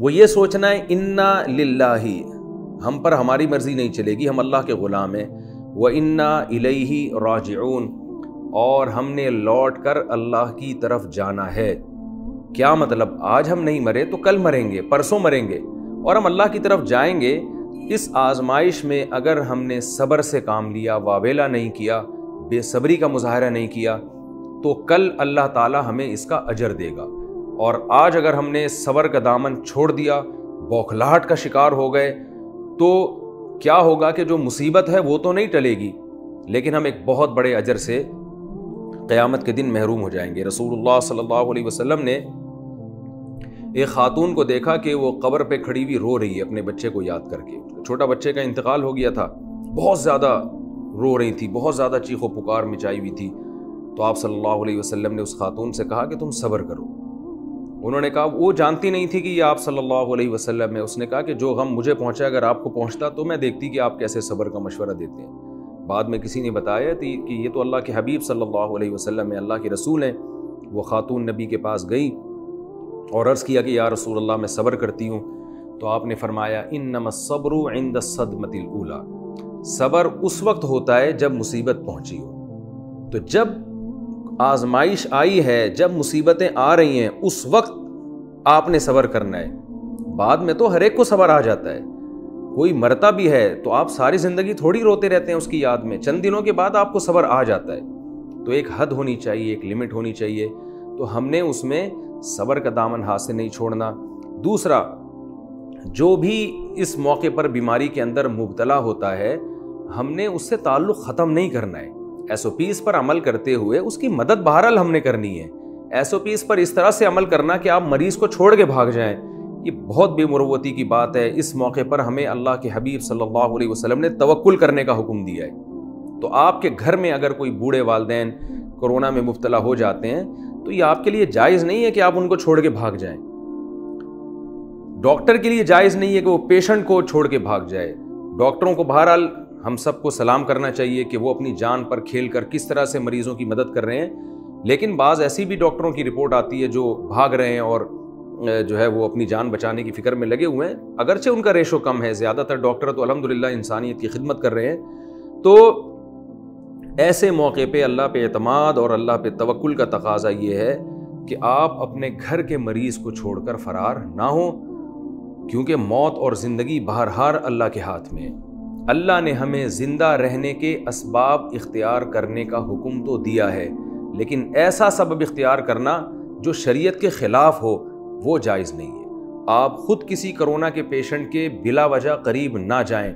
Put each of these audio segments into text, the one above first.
وہ یہ سوچنا ہے انا للہ، ہم پر ہماری مرضی نہیں چلے گی، ہم اللہ کے غلام ہیں، وَإِنَّا إِلَيْهِ رَاجِعُونَ، اور ہم نے لوٹ کر اللہ کی طرف جانا ہے۔ کیا مطلب؟ آج ہم نہیں مرے تو کل مریں گے، پرسوں مریں گے، اور ہم اللہ کی طرف جائیں گے۔ اس آزمائش میں اگر ہم نے صبر سے کام لیا، واویلا نہیں کیا، بے صبری کا مظاہرہ نہیں کیا، تو کل اللہ تعالی ہمیں اس کا اجر دے گا۔ اور آج اگر ہم نے صبر کا دامن چھوڑ دیا، بوکھلاہٹ کا شکار ہو گئے، تو کیا ہوگا کہ جو مصیبت ہے وہ تو نہیں ٹلے گی، لیکن ہم ایک بہت بڑے اجر سے قیامت کے دن محروم ہو جائیں گے۔ رسول اللہ صلی اللہ علیہ وسلم نے ایک خاتون کو دیکھا کہ وہ قبر پہ کھڑی ہوئی رو رہی ہے اپنے بچے کو یاد کر کے۔ چھوٹا بچے کا انتقال ہو گیا تھا، بہت زیادہ رو رہی تھی، بہت زیادہ چیخ و پکار مچائی ہوئی تھی۔ تو آپ صلی اللہ علیہ وسلم نے اس خاتون سے کہا کہ تم صبر کرو۔ انہوں نے کہا، وہ جانتی نہیں تھی کہ یہ آپ صلی اللہ علیہ وسلم ہے، اس نے کہا کہ جو غم مجھے پہنچا اگر آپ کو پہنچتا تو میں دیکھتی کہ آپ کیسے صبر کا مشورہ دیتے ہیں۔ بعد میں کسی نے بتایا کہ یہ تو اللہ کے حبیب صلی اللہ علیہ وسلم ہے، اللہ کے رسول ہیں۔ وہ خاتون نبی کے پاس گئی اور عرض کیا کہ یا رسول اللہ میں صبر کرتی ہوں، تو آپ نے فرمایا انما الصبر عند الصدمة الاولى، صبر اس وقت ہوتا ہے جب مصیبت پہنچی ہو۔ تو جب آزمائش آئی ہے، جب مصیبتیں آ رہی ہیں، اس وقت آپ نے صبر کرنا ہے۔ بعد میں تو ہر ایک کو صبر آ جاتا ہے، کوئی مرتا بھی ہے تو آپ ساری زندگی تھوڑی روتے رہتے ہیں اس کی یاد میں، چند دنوں کے بعد آپ کو صبر آ جاتا ہے۔ تو ایک حد ہونی چاہیے، ایک لمٹ ہونی چاہیے، تو ہم نے اس میں صبر کا دامن ہاتھ سے نہیں چھوڑنا۔ دوسرا، جو بھی اس موقع پر بیماری کے اندر مبتلا ہوتا ہے، ہم نے اس سے تعلق ختم نہیں کرنا ہے۔ ایس او پیز پر عمل کرتے ہوئے اس کی مدد بہرحال ہم نے کرنی ہے۔ ایس او پیز پر اس طرح سے عمل کرنا کہ آپ مریض کو چھوڑ کے بھاگ جائیں، یہ بہت بے مروتی کی بات ہے۔ اس موقع پر ہمیں اللہ کے حبیب صلی اللہ علیہ وسلم نے توکل کرنے کا حکم دیا ہے۔ تو آپ کے گھر میں اگر کوئی بوڑھے والدین کورونا میں مبتلا ہو جاتے ہیں تو یہ آپ کے لیے جائز نہیں ہے کہ آپ ان کو چھوڑ کے بھاگ جائیں۔ ڈاکٹر کے لیے جائز نہیں ہے کہ وہ پیشنٹ کو چھوڑ کے بھاگ جائے۔ ڈاکٹروں کو بہرحال ہم سب کو سلام کرنا چاہیے کہ وہ اپنی جان پر کھیل کر کس طرح سے مریضوں کی مدد کر رہے ہیں، لیکن بعض ایسی بھی ڈاکٹروں کی رپورٹ آتی ہے جو بھاگ رہے ہیں اور جو ہے وہ اپنی جان بچانے کی فکر میں لگے ہوئے ہیں، اگرچہ ان کا ریشو کم ہے، زیادہ تر ڈاکٹر تو الحمدللہ انسانیت کی خدمت کر رہے ہیں۔ تو ایسے موقع پہ اللہ پہ اعتماد اور اللہ پہ توکل کا تقاضا یہ ہے کہ آپ اپنے گھر کے مریض کو چھوڑ کر فرار نہ ہوں، کیونکہ موت اور زندگی بہرحال اللہ کے ہاتھ میں ہے۔ اللہ نے ہمیں زندہ رہنے کے اسباب اختیار کرنے کا حکم تو دیا ہے، لیکن ایسا سبب اختیار کرنا جو شریعت کے خلاف ہو وہ جائز نہیں ہے۔ آپ خود کسی کرونا کے پیشنٹ کے بلا وجہ قریب نہ جائیں،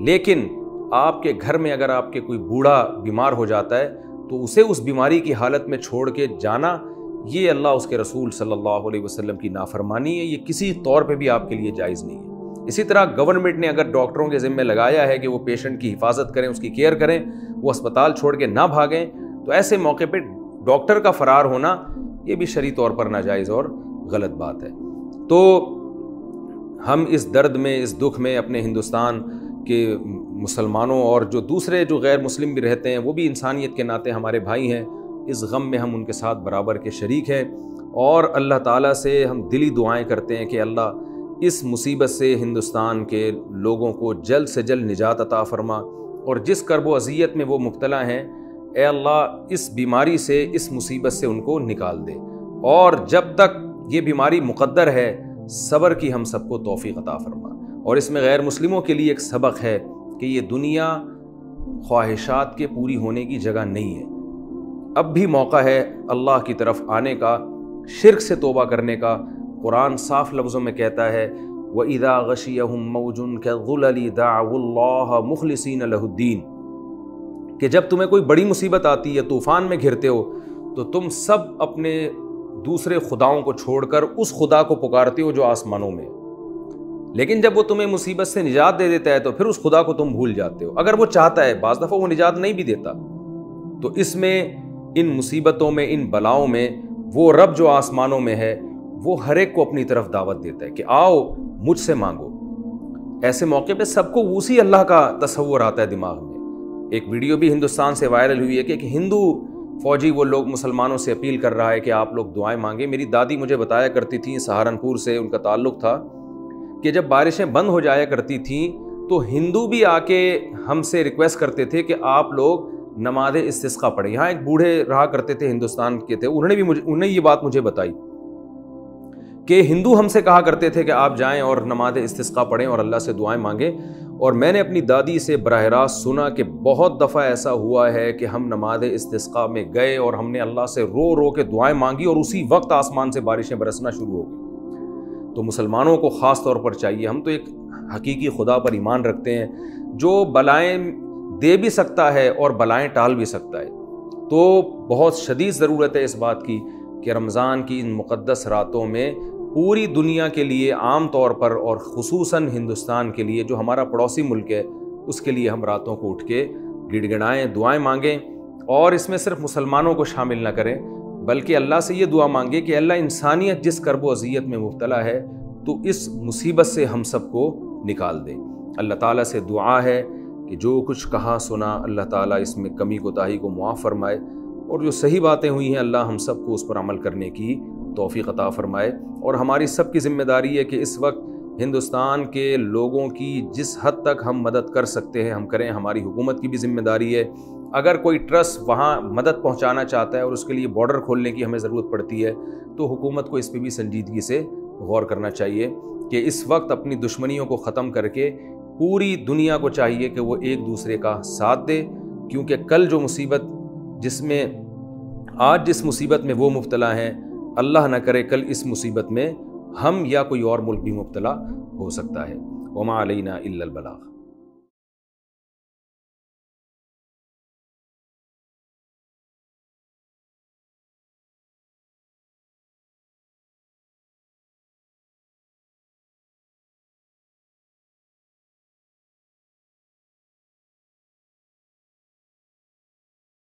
لیکن آپ کے گھر میں اگر آپ کے کوئی بوڑھا بیمار ہو جاتا ہے تو اسے اس بیماری کی حالت میں چھوڑ کے جانا، یہ اللہ اس کے رسول صلی اللہ علیہ وسلم کی نافرمانی ہے، یہ کسی طور پہ بھی آپ کے لیے جائز نہیں ہے۔ اسی طرح گورنمنٹ نے اگر ڈاکٹروں کے ذمہ لگایا ہے کہ وہ پیشنٹ کی حفاظت کریں، اس کی کیئر کریں، وہ اسپتال چھوڑ کے نہ بھاگیں، تو ایسے موقع پہ ڈاکٹر کا فرار ہونا یہ بھی شرعی طور پر ناجائز اور غلط بات ہے۔ تو ہم اس درد میں، اس دکھ میں اپنے ہندوستان کے مسلمانوں اور جو دوسرے جو غیر مسلم بھی رہتے ہیں وہ بھی انسانیت کے ناطے ہمارے بھائی ہیں، اس غم میں ہم ان کے ساتھ برابر کے شریک ہیں، اور اللہ تعالیٰ سے ہم دلی دعائیں کرتے ہیں کہ اللہ اس مصیبت سے ہندوستان کے لوگوں کو جلد سے جلد نجات عطا فرما، اور جس کرب و اذیت میں وہ مبتلا ہیں اے اللہ اس بیماری سے، اس مصیبت سے ان کو نکال دے، اور جب تک یہ بیماری مقدر ہے صبر کی ہم سب کو توفیق عطا فرما۔ اور اس میں غیر مسلموں کے لیے ایک سبق ہے کہ یہ دنیا خواہشات کے پوری ہونے کی جگہ نہیں ہے، اب بھی موقع ہے اللہ کی طرف آنے کا، شرک سے توبہ کرنے کا۔ قرآن صاف لفظوں میں کہتا ہے وَإِذَا غَشِيَهُم مَّوْجٌ كَالظُّلَلِ دَعَوُا اللَّهَ مُخْلِصِينَ لَهُ الدِّينَ، کہ جب تمہیں کوئی بڑی مصیبت آتی ہے، طوفان میں گھرتے ہو، تو تم سب اپنے دوسرے خداؤں کو چھوڑ کر اس خدا کو پکارتے ہو جو آسمانوں میں، لیکن جب وہ تمہیں مصیبت سے نجات دے دیتا ہے تو پھر اس خدا کو تم بھول جاتے ہو، اگر وہ چاہتا ہے، بعض دفعہ وہ نجات نہیں بھی دیتا۔ تو اس میں، ان مصیبتوں میں، ان بلاؤں میں، وہ رب جو آسمانوں میں ہے وہ ہر ایک کو اپنی طرف دعوت دیتا ہے کہ آؤ مجھ سے مانگو۔ ایسے موقع پہ سب کو اسی اللہ کا تصور آتا ہے دماغ میں۔ ایک ویڈیو بھی ہندوستان سے وائرل ہوئی ہے کہ ایک ہندو فوجی وہ لوگ مسلمانوں سے اپیل کر رہا ہے کہ آپ لوگ دعائیں مانگیں۔ میری دادی مجھے بتایا کرتی تھیں، سہارنپور سے ان کا تعلق تھا، کہ جب بارشیں بند ہو جایا کرتی تھیں تو ہندو بھی آ کے ہم سے ریکویسٹ کرتے تھے کہ آپ لوگ نماز استسقاء پڑھیں. یہاں ایک بوڑھے رہا کرتے تھے ہندوستان کے تھے, انہوں نے یہ بات مجھے بتائی کہ ہندو ہم سے کہا کرتے تھے کہ آپ جائیں اور نماز استسقاء پڑھیں اور اللہ سے دعائیں مانگیں. اور میں نے اپنی دادی سے براہ راست سنا کہ بہت دفعہ ایسا ہوا ہے کہ ہم نماز استسقاء میں گئے اور ہم نے اللہ سے رو رو کے دعائیں مانگی اور اسی وقت آسمان سے بارشیں برسنا شروع ہو گئی. تو مسلمانوں کو خاص طور پر چاہیے, ہم تو ایک حقیقی خدا پر ایمان رکھتے ہیں جو بلائیں دے بھی سکتا ہے اور بلائیں ٹال بھی سکتا ہے. تو بہت شدید ضرورت ہے اس بات کی کہ رمضان کی ان مقدس راتوں میں پوری دنیا کے لیے عام طور پر اور خصوصاً ہندوستان کے لیے جو ہمارا پڑوسی ملک ہے اس کے لیے ہم راتوں کو اٹھ کے گڑ گڑائیں, دعائیں مانگیں. اور اس میں صرف مسلمانوں کو شامل نہ کریں بلکہ اللہ سے یہ دعا مانگے کہ اللہ انسانیت جس کرب و اذیت میں مبتلا ہے تو اس مصیبت سے ہم سب کو نکال دے. اللہ تعالیٰ سے دعا ہے کہ جو کچھ کہا سنا اللہ تعالیٰ اس میں کمی کوتاہی کو معاف فرمائے, اور جو صحیح باتیں ہوئی ہیں اللہ ہم سب کو اس پر عمل کرنے کی توفیق عطا فرمائے. اور ہماری سب کی ذمہ داری ہے کہ اس وقت ہندوستان کے لوگوں کی جس حد تک ہم مدد کر سکتے ہیں ہم کریں. ہماری حکومت کی بھی ذمہ داری ہے, اگر کوئی ٹرسٹ وہاں مدد پہنچانا چاہتا ہے اور اس کے لیے بارڈر کھولنے کی ہمیں ضرورت پڑتی ہے تو حکومت کو اس پہ بھی سنجیدگی سے غور کرنا چاہیے کہ اس وقت اپنی دشمنیوں کو ختم کر کے پوری دنیا کو چاہیے کہ وہ ایک دوسرے کا ساتھ دے. کیونکہ کل جو مصیبت آج جس مصیبت میں وہ مبتلا ہیں, اللہ نہ کرے کل اس مصیبت میں ہم یا کوئی اور ملک بھی مبتلا ہو سکتا ہے. وما علینا الا البلاغ.